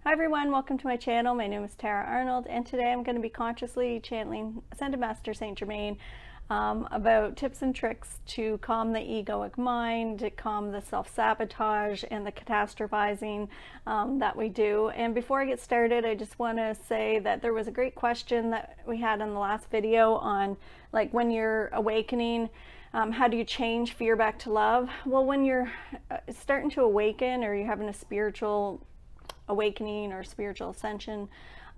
Hi everyone, welcome to my channel. My name is Tara Arnold, and today I'm going to be consciously channeling Ascended Master Saint Germain about tips and tricks to calm the egoic mind, to calm the self-sabotage and the catastrophizing that we do. And before I get started, I just want to say that there was a great question that we had in the last video on, like, when you're awakening, how do you change fear back to love? Well, when you're starting to awaken, or you're having a spiritual awakening or spiritual ascension,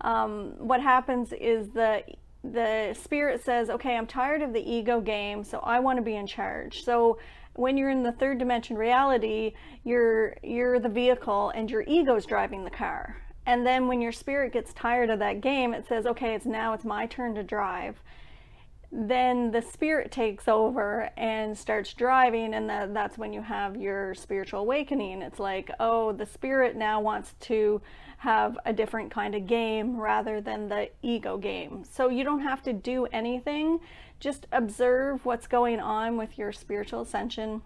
what happens is the spirit says, okay, I'm tired of the ego game, so I want to be in charge. So when you're in the third dimension reality, you're the vehicle and your ego's driving the car. And then when your spirit gets tired of that game, it says, okay, it's my turn to drive. Then the spirit takes over and starts driving, and that's when you have your spiritual awakening. It's like, oh, the spirit now wants to have a different kind of game rather than the ego game. So you don't have to do anything. Just observe what's going on with your spiritual ascension,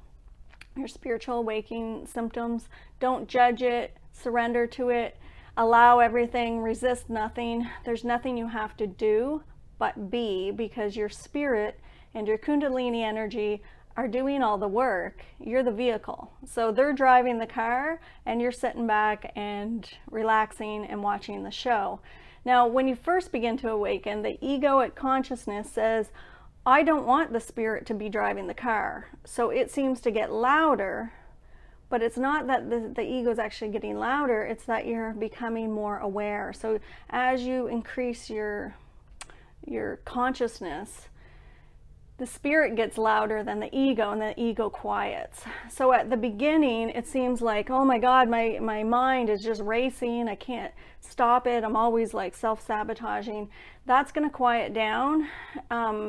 your spiritual awakening symptoms. Don't judge it, surrender to it, allow everything, resist nothing. There's nothing you have to do but be, because your spirit and your kundalini energy are doing all the work. You're the vehicle. So they're driving the car and you're sitting back and relaxing and watching the show. Now, when you first begin to awaken, the egoic consciousness says, I don't want the spirit to be driving the car. So it seems to get louder, but it's not that the ego is actually getting louder, it's that you're becoming more aware. So as you increase your consciousness, the spirit gets louder than the ego, and the ego quiets. So at the beginning, it seems like, oh my God, my mind is just racing. I can't stop it. I'm always like self-sabotaging. That's going to quiet down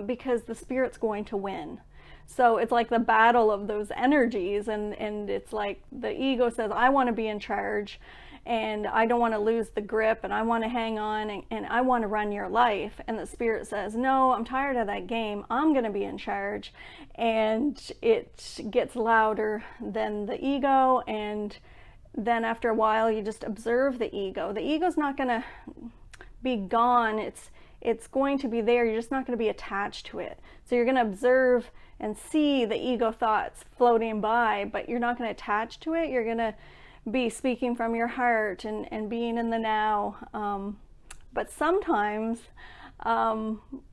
because the spirit's going to win. So it's like the battle of those energies, and it's like the ego says, I want to be in charge, and I don't want to lose the grip, and I want to hang on, and I want to run your life. And the spirit says, no, I'm tired of that game. I'm going to be in charge. And it gets louder than the ego. And then after a while, you just observe the ego. The ego's not going to be gone. It's going to be there. You're just not going to be attached to it. So you're going to observe and see the ego thoughts floating by, but you're not going to attach to it. You're going to be speaking from your heart and being in the now. But sometimes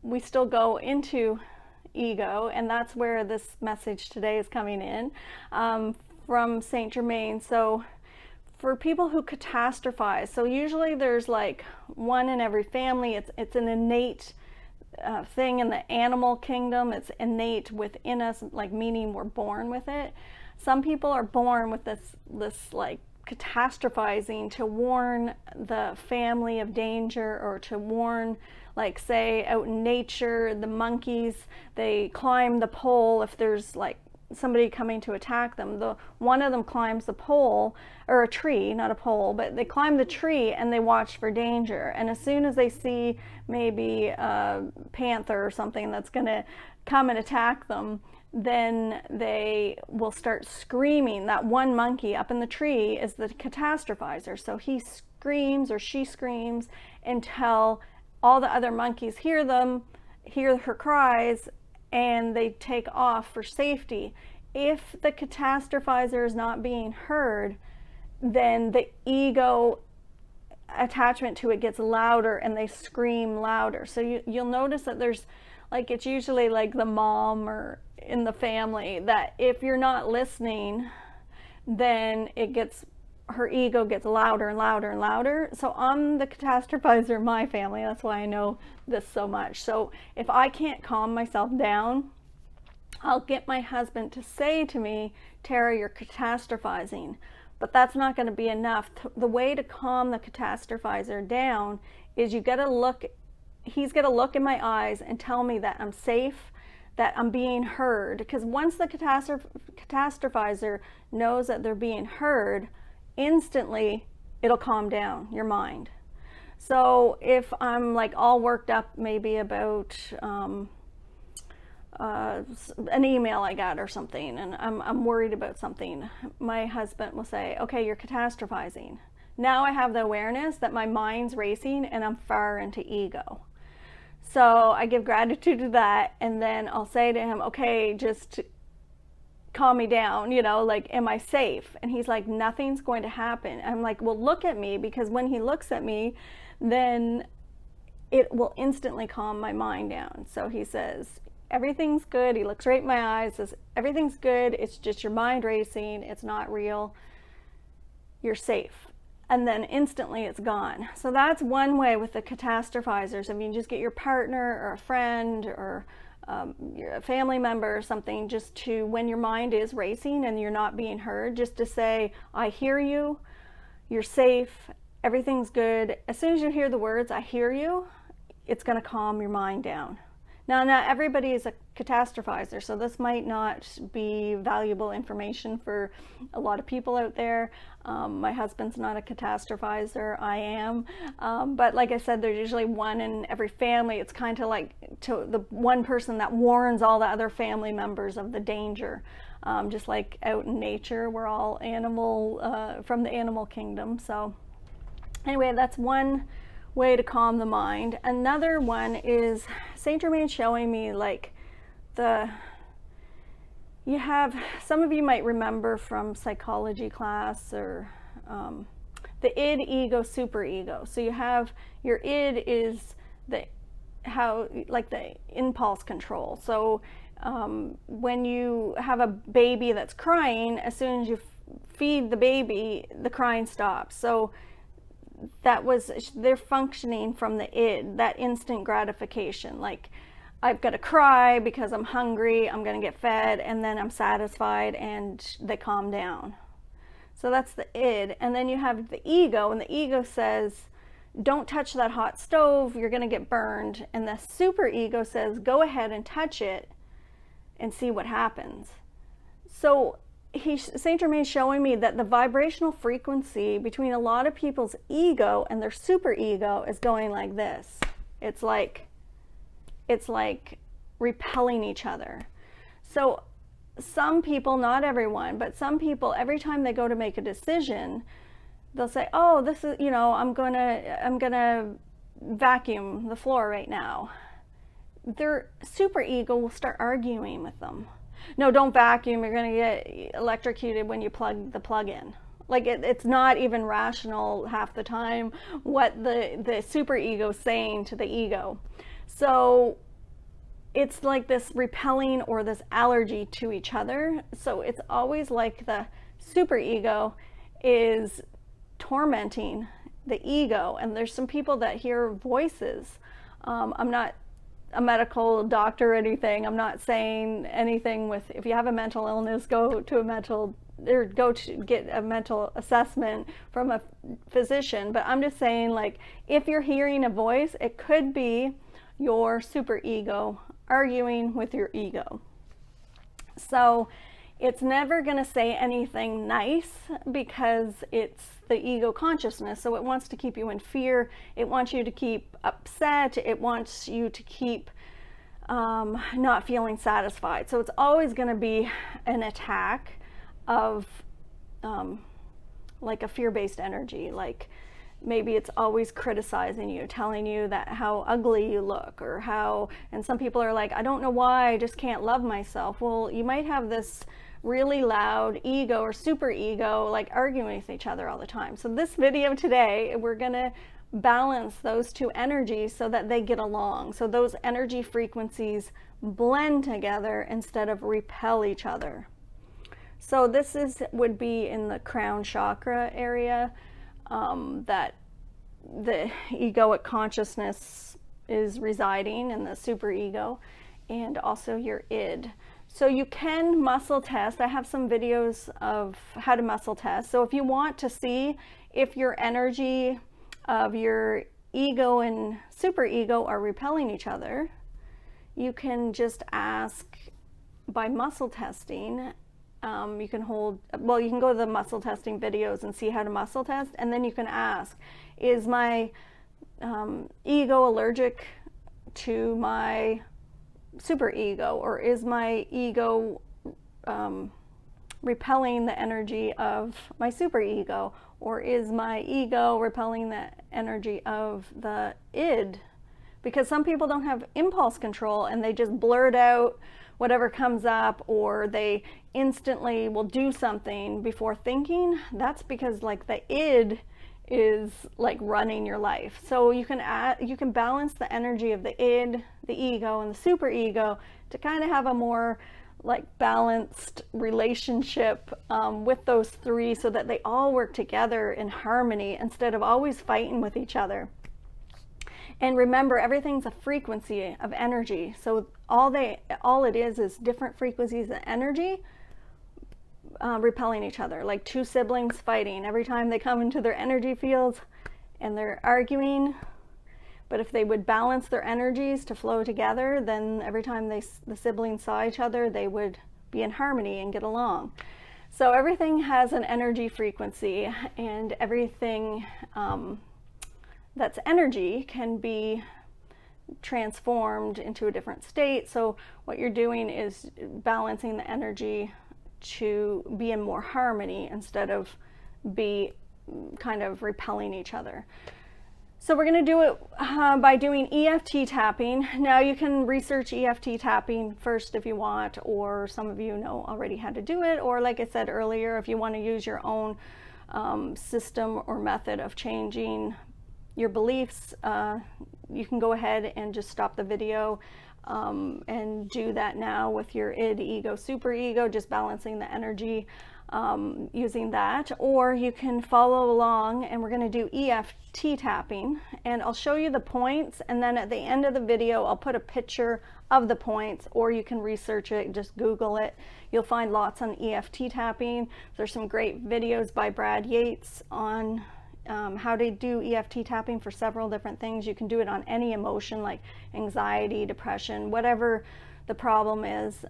we still go into ego, and that's where this message today is coming in from Saint Germain. So for people who catastrophize, so usually there's like one in every family. It's an innate thing in the animal kingdom. It's innate within us, like meaning we're born with it. Some people are born with this like catastrophizing to warn the family of danger, or to warn, like, say out in nature, the monkeys, they climb the pole if there's like somebody coming to attack them. One of them climbs the pole, or a tree, not a pole, but they climb the tree and they watch for danger. And as soon as they see maybe a panther or something that's going to come and attack them, then they will start screaming. That one monkey up in the tree is the catastrophizer. So he screams, or she screams, until all the other monkeys hear her cries, and they take off for safety. If the catastrophizer is not being heard, then the ego attachment to it gets louder, and they scream louder. So you'll notice that there's, like, it's usually like the mom or in the family, that if you're not listening, then her ego gets louder and louder and louder. So I'm the catastrophizer in my family. That's why I know this so much. So if I can't calm myself down, I'll get my husband to say to me, Tara, you're catastrophizing. But that's not going to be enough. The way to calm the catastrophizer down is he's got to look in my eyes and tell me that I'm safe, that I'm being heard. Because once the catastrophizer knows that they're being heard, instantly it'll calm down your mind. So if I'm like all worked up maybe about an email I got or something, and I'm worried about something, my husband will say, okay, you're catastrophizing. Now I have the awareness that my mind's racing and I'm far into ego. So I give gratitude to that, and then I'll say to him, okay, just calm me down, like, am I safe? And he's like, nothing's going to happen. I'm like, well, look at me, because when he looks at me, then it will instantly calm my mind down. So he says, everything's good. He looks right in my eyes, says, everything's good. It's just your mind racing. It's not real. You're safe. And then instantly it's gone. So that's one way with the catastrophizers. I mean, just get your partner or a friend or a family member or something, just to, when your mind is racing and you're not being heard, just to say, I hear you, you're safe, everything's good. As soon as you hear the words, I hear you, it's going to calm your mind down. Now, not everybody is a catastrophizer, so this might not be valuable information for a lot of people out there. My husband's not a catastrophizer, I am. But like I said, there's usually one in every family. It's kind of like the one person that warns all the other family members of the danger. Just like out in nature, we're all from the animal kingdom. So anyway, that's one way to calm the mind. Another one is Saint Germain showing me, like, you have, some of you might remember from psychology class, or the id, ego, superego. So you have your id is the impulse control. So when you have a baby that's crying, as soon as you feed the baby, the crying stops. So they're functioning from the id, that instant gratification. Like, I've got to cry because I'm hungry, I'm going to get fed, and then I'm satisfied, and they calm down. So that's the id. And then you have the ego, and the ego says, don't touch that hot stove, you're going to get burned. And the superego says, go ahead and touch it and see what happens. So Saint Germain showing me that the vibrational frequency between a lot of people's ego and their superego is going like this. It's like repelling each other. So some people, not everyone, but some people, every time they go to make a decision, they'll say, oh, this is, I'm gonna vacuum the floor right now. Their superego will start arguing with them. No, don't vacuum, you're going to get electrocuted when you plug the plug in. Like, it's not even rational half the time what the superego is saying to the ego. So it's like this repelling or this allergy to each other. So it's always like the superego is tormenting the ego. And there's some people that hear voices. I'm not a medical doctor or anything. I'm not saying anything if you have a mental illness, go to get a mental assessment from a physician. But I'm just saying, like, if you're hearing a voice, it could be your superego arguing with your ego. So it's never going to say anything nice, because it's the ego consciousness. So it wants to keep you in fear. It wants you to keep upset. It wants you to keep not feeling satisfied. So it's always going to be an attack of like a fear-based energy. Like, maybe it's always criticizing you, telling you that how ugly you look, or how, and some people are like, I don't know why, I just can't love myself. Well, you might have this really loud ego or superego, like, arguing with each other all the time. So this video today, we're going to balance those two energies so that they get along. So those energy frequencies blend together instead of repel each other. So this would be in the crown chakra area, that the egoic consciousness is residing in the superego, and also your id. So you can muscle test. I have some videos of how to muscle test. So if you want to see if your energy of your ego and superego are repelling each other, you can just ask by muscle testing. You can go to the muscle testing videos and see how to muscle test, and then you can ask, is my ego allergic to my superego, or is my ego repelling the energy of my superego, Or is my ego repelling the energy of the id? Because some people don't have impulse control and they just blurt out whatever comes up, or they instantly will do something before thinking. That's because like the id is like running your life. So you can balance the energy of the id, the ego, and the superego to kind of have a more like balanced relationship with those three, so that they all work together in harmony instead of always fighting with each other. And remember, everything's a frequency of energy. So all it is different frequencies of energy repelling each other, like two siblings fighting. Every time they come into their energy fields and they're arguing, but if they would balance their energies to flow together, then every time the siblings saw each other, they would be in harmony and get along. So everything has an energy frequency, and everything that's energy can be transformed into a different state. So what you're doing is balancing the energy to be in more harmony instead of be kind of repelling each other. So we're going to do it by doing EFT tapping. Now you can research EFT tapping first if you want, or some of you know already how to do it, or like I said earlier, if you want to use your own system or method of changing your beliefs, you can go ahead and just stop the video and do that now with your id, ego, superego, just balancing the energy using that. Or you can follow along, and we're going to do EFT tapping, and I'll show you the points, and then at the end of the video I'll put a picture of the points, or you can research it, just Google it. You'll find lots on EFT tapping. There's some great videos by Brad Yates on how to do EFT tapping for several different things. You can do it on any emotion like anxiety, depression, whatever the problem is.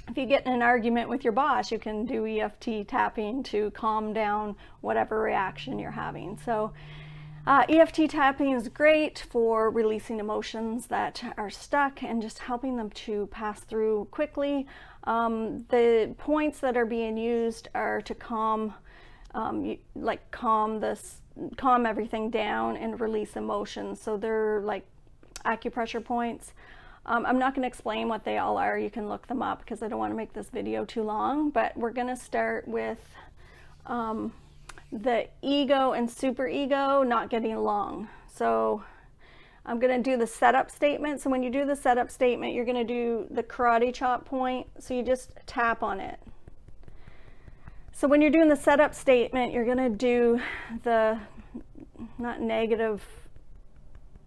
If you get in an argument with your boss, you can do EFT tapping to calm down whatever reaction you're having. So EFT tapping is great for releasing emotions that are stuck and just helping them to pass through quickly. The points that are being used are to calm everything down and release emotions. So they're like acupressure points. I'm not going to explain what they all are. You can look them up because I don't want to make this video too long, but we're going to start with the ego and superego not getting along. So I'm going to do the setup statement. So when you do the setup statement, you're going to do the karate chop point. So you just tap on it. So when you're doing the setup statement, you're going to do the, not negative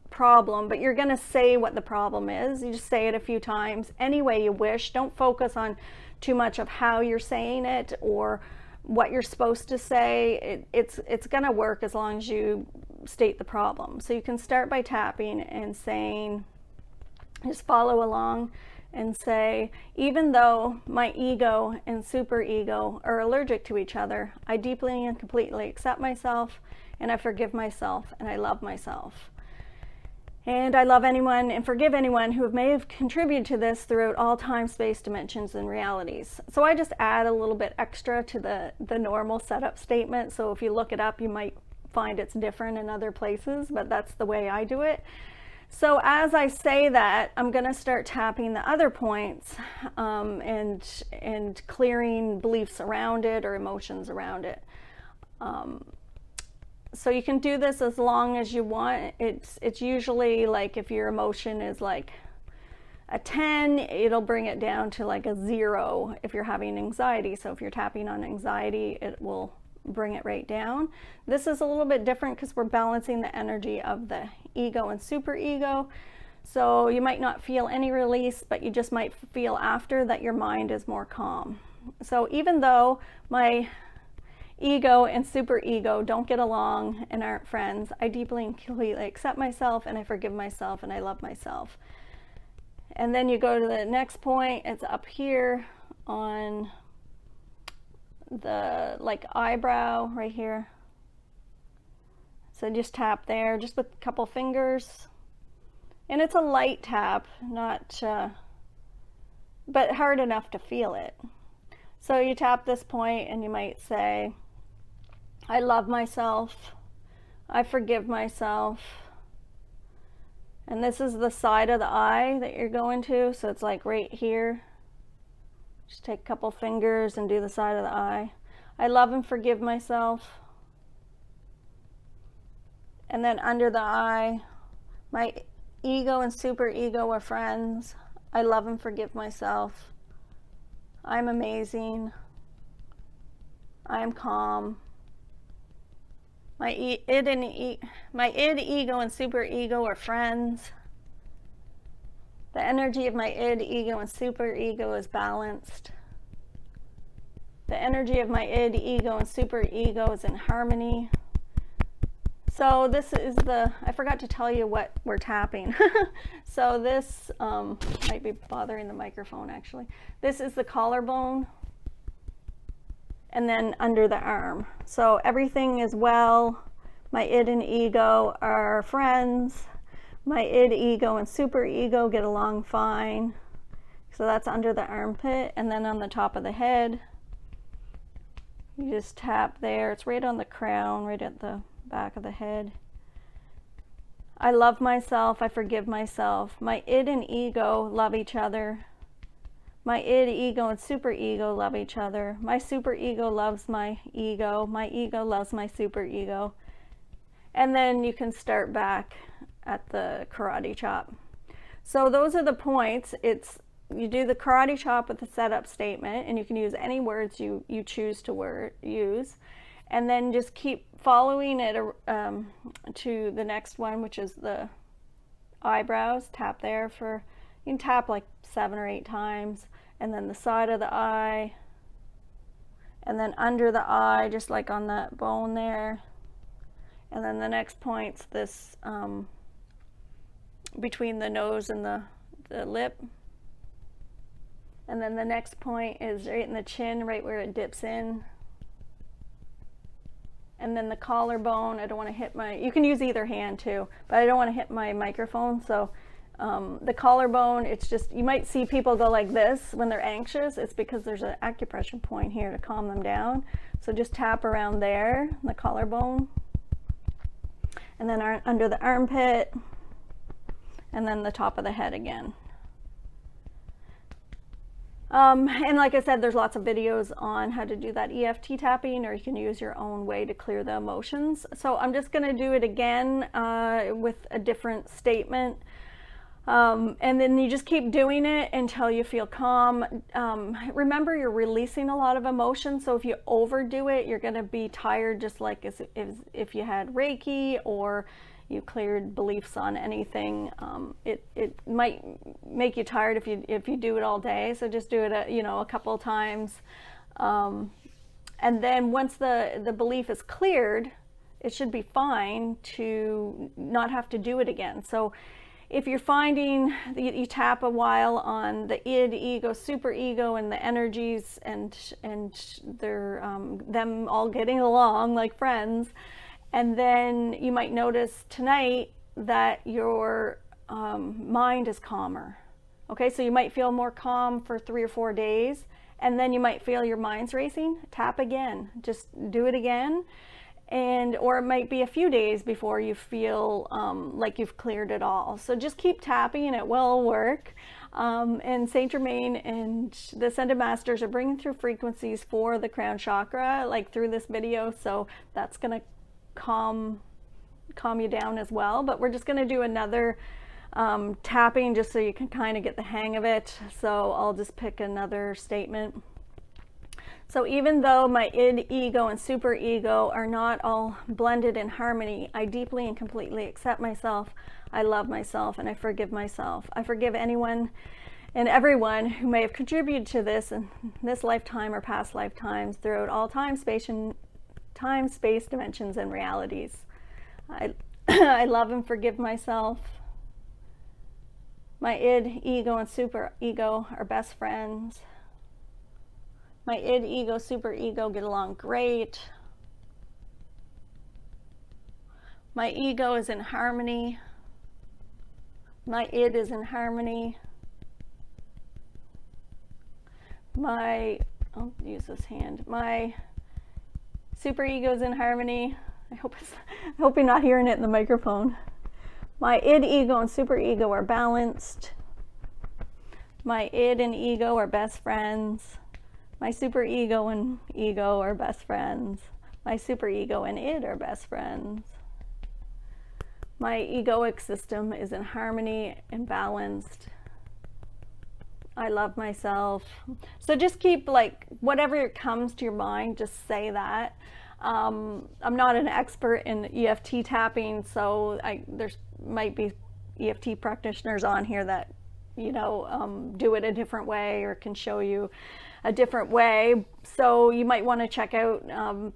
problem, but you're going to say what the problem is. You just say it a few times any way you wish. Don't focus on too much of how you're saying it or what you're supposed to say. It's going to work as long as you state the problem. So you can start by tapping and saying, just follow along and say, even though my ego and superego are allergic to each other, I deeply and completely accept myself, and I forgive myself, and I love myself. And I love anyone and forgive anyone who may have contributed to this throughout all time, space, dimensions, and realities. So I just add a little bit extra to the normal setup statement. So if you look it up, you might find it's different in other places, but that's the way I do it. So as I say that, I'm going to start tapping the other points and clearing beliefs around it or emotions around it. So you can do this as long as you want. It's usually like if your emotion is like a 10, it'll bring it down to like a 0 if you're having anxiety. So if you're tapping on anxiety, it will bring it right down. This is a little bit different because we're balancing the energy of the ego and superego. So you might not feel any release, but you just might feel after that your mind is more calm. So even though my ego and superego don't get along and aren't friends, I deeply and completely accept myself, and I forgive myself, and I love myself. And then you go to the next point. It's up here on the like eyebrow right here. So just tap there just with a couple fingers, and it's a light tap, not but hard enough to feel it. So you tap this point and you might say, I love myself. I forgive myself. And this is the side of the eye that you're going to, so it's like right here. Just take a couple fingers and do the side of the eye. I love and forgive myself. And then under the eye, my ego and superego are friends. I love and forgive myself. I'm amazing. I am calm. My id, ego, and superego are friends. The energy of my id, ego, and superego is balanced. The energy of my id, ego, and superego is in harmony. So this is I forgot to tell you what we're tapping. So this might be bothering the microphone actually. This is the collarbone. And then under the arm. So everything is well. My id and ego are friends. My id, ego, and superego get along fine. So that's under the armpit. And then on the top of the head, you just tap there. It's right on the crown, right at the back of the head. I love myself. I forgive myself. My id and ego love each other. My id, ego, and superego love each other. My superego loves my ego. My ego loves my superego. And then you can start back at the karate chop. So those are the points. You do the karate chop with the setup statement, and you can use any words you choose to use. And then just keep following it to the next one, which is the eyebrows. Tap there for, you can tap like 7 or 8 times. And then the side of the eye, and then under the eye, just like on that bone there. And then the next point's this between the nose and the lip. And then the next point is right in the chin, right where it dips in. And then the collarbone, I don't want to hit you can use either hand too, but I don't want to hit my microphone, so the collarbone, it's just, you might see people go like this when they're anxious. It's because there's an acupressure point here to calm them down. So just tap around there, the collarbone, and then under the armpit, and then the top of the head again. And like I said, there's lots of videos on how to do that EFT tapping, or you can use your own way to clear the emotions. So I'm just going to do it again with a different statement. And then you just keep doing it until you feel calm. Remember, you're releasing a lot of emotion, so if you overdo it, you're going to be tired, just like as if you had Reiki or you cleared beliefs on anything. It might make you tired if you do it all day, so just do it a couple of times. And then once the belief is cleared, it should be fine to not have to do it again. So if you're finding that you tap a while on the id, ego, superego, and the energies, and they're them all getting along like friends, and then you might notice tonight that your mind is calmer. Okay, so you might feel more calm for 3 or 4 days, and then you might feel your mind's racing. Tap again. Just do it again. Or it might be a few days before you feel like you've cleared it all. So just keep tapping and it will work. And Saint Germain and the Ascended Masters are bringing through frequencies for the crown chakra, like through this video. So that's going to calm you down as well. But we're just going to do another tapping just so you can kind of get the hang of it. So I'll just pick another statement. So even though my id, ego, and superego are not all blended in harmony, I deeply and completely accept myself. I love myself, and I forgive myself. I forgive anyone and everyone who may have contributed to this in this lifetime or past lifetimes throughout all time, space, dimensions, and realities. I love and forgive myself. My id, ego, and superego are best friends. My id, ego, superego get along great. My ego is in harmony. My id is in harmony. I'll use this hand. My superego's in harmony. I hope you're not hearing it in the microphone. My id, ego, and superego are balanced. My id and ego are best friends. My superego and ego are best friends. My superego and id are best friends. My egoic system is in harmony and balanced. I love myself. So just keep, like, whatever comes to your mind, just say that. I'm not an expert in EFT tapping, so there's might be EFT practitioners on here that, you know, do it a different way or can show you a different way. So you might want to check out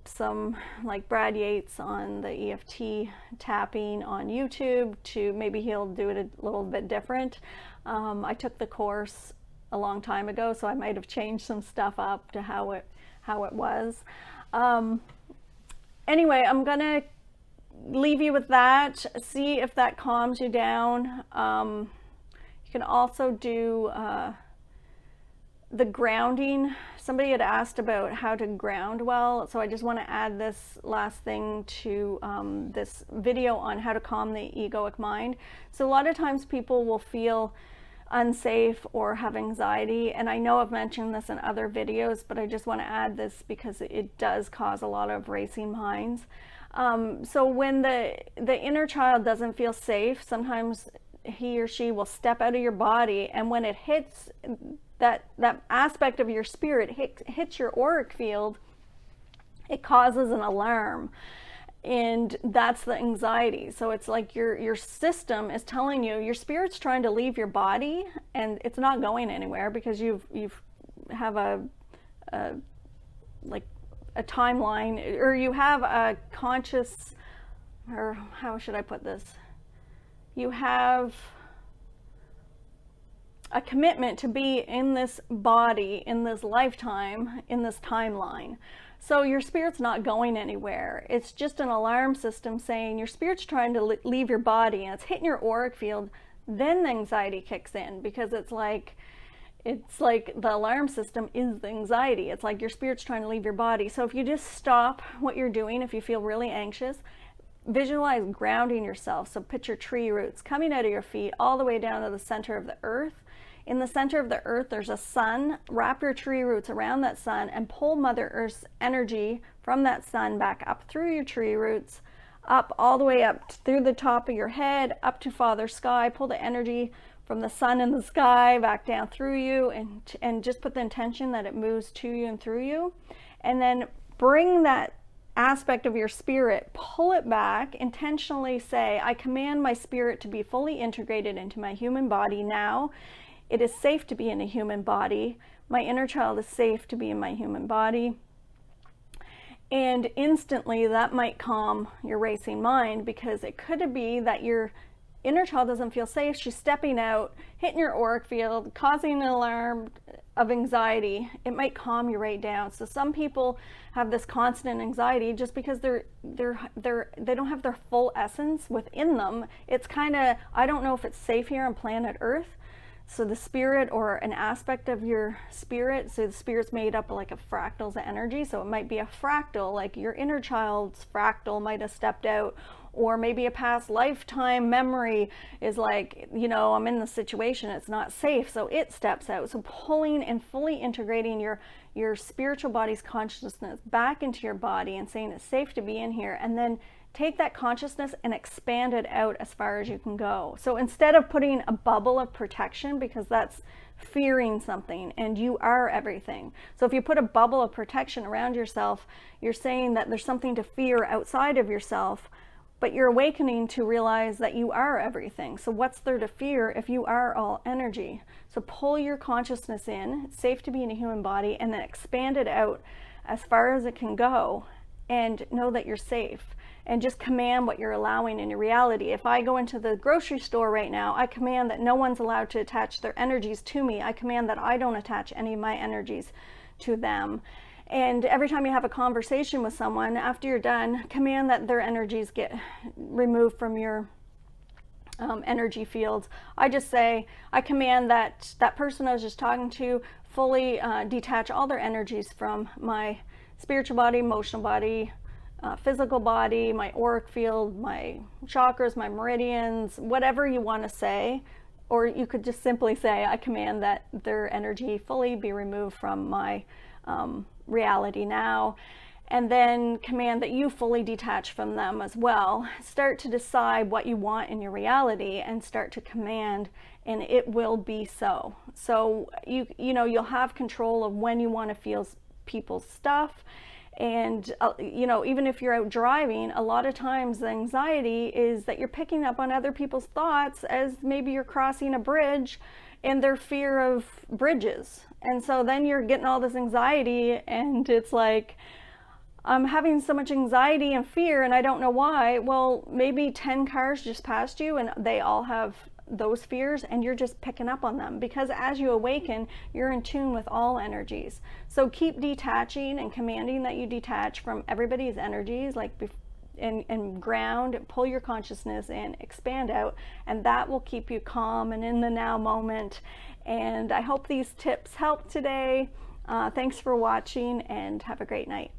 some, like Brad Yates on the EFT tapping on YouTube. Maybe he'll do it a little bit different. I took the course a long time ago, so I might have changed some stuff up to how it was. Anyway, I'm gonna leave you with that. See if that calms you down. You can also do the grounding. Somebody had asked about how to ground well, so I just want to add this last thing to this video on how to calm the egoic mind. So a lot of times people will feel unsafe or have anxiety, and I know I've mentioned this in other videos, but I just want to add this because it does cause a lot of racing minds. So when the inner child doesn't feel safe, sometimes he or she will step out of your body, and when it hits that aspect of your spirit hits your auric field, it causes an alarm. And that's the anxiety. So it's like your system is telling you your spirit's trying to leave your body, and it's not going anywhere because you have a timeline, or you have a conscious, or how should I put this? You have a commitment to be in this body, in this lifetime, in this timeline. So your spirit's not going anywhere. It's just an alarm system saying your spirit's trying to leave your body, and it's hitting your auric field. Then the anxiety kicks in, because it's like the alarm system is the anxiety. It's like your spirit's trying to leave your body. So if you just stop what you're doing, if you feel really anxious, visualize grounding yourself. So picture tree roots coming out of your feet all the way down to the center of the earth. In the center of the earth, there's a sun. Wrap your tree roots around that sun and pull Mother Earth's energy from that sun back up through your tree roots, up all the way up through the top of your head, up to Father Sky. Pull the energy from the sun and the sky back down through you, and just put the intention that it moves to you and through you. And then bring that aspect of your spirit, pull it back, intentionally say, I command my spirit to be fully integrated into my human body now. It is safe to be in a human body. My inner child is safe to be in my human body. And instantly that might calm your racing mind, because it could be that your inner child doesn't feel safe. She's stepping out, hitting your auric field, causing an alarm of anxiety. It might calm you right down. So some people have this constant anxiety just because they don't have their full essence within them. It's kind of, I don't know if it's safe here on planet Earth. So the spirit, or an aspect of your spirit, so the spirit's made up like of fractals of energy. So it might be a fractal, like your inner child's fractal might have stepped out, or maybe a past lifetime memory is like, you know, I'm in the situation, it's not safe, so it steps out. So pulling and fully integrating your spiritual body's consciousness back into your body and saying it's safe to be in here, and then take that consciousness and expand it out as far as you can go. So instead of putting a bubble of protection, because that's fearing something, and you are everything. So if you put a bubble of protection around yourself, you're saying that there's something to fear outside of yourself, but you're awakening to realize that you are everything. So what's there to fear if you are all energy? So pull your consciousness in, it's safe to be in a human body, and then expand it out as far as it can go, and know that you're safe. And just command what you're allowing in your reality. If I go into the grocery store right now, I command that no one's allowed to attach their energies to me. I command that I don't attach any of my energies to them. And every time you have a conversation with someone, after you're done, command that their energies get removed from your energy fields. I just say, I command that that person I was just talking to fully detach all their energies from my spiritual body, emotional body, physical body, my auric field, my chakras, my meridians, whatever you want to say. Or you could just simply say, I command that their energy fully be removed from my reality now. And then command that you fully detach from them as well. Start to decide what you want in your reality and start to command, and it will be so. So you know, you'll have control of when you want to feel people's stuff. And you know, even if you're out driving, a lot of times the anxiety is that you're picking up on other people's thoughts as maybe you're crossing a bridge and their fear of bridges. And so then you're getting all this anxiety, and it's like, I'm having so much anxiety and fear and I don't know why. Well, maybe 10 cars just passed you and they all have those fears, and you're just picking up on them, because as you awaken, you're in tune with all energies. So keep detaching and commanding that you detach from everybody's energies, like and ground, pull your consciousness in, expand out, and that will keep you calm and in the now moment. And I hope these tips help today. Thanks for watching, and have a great night.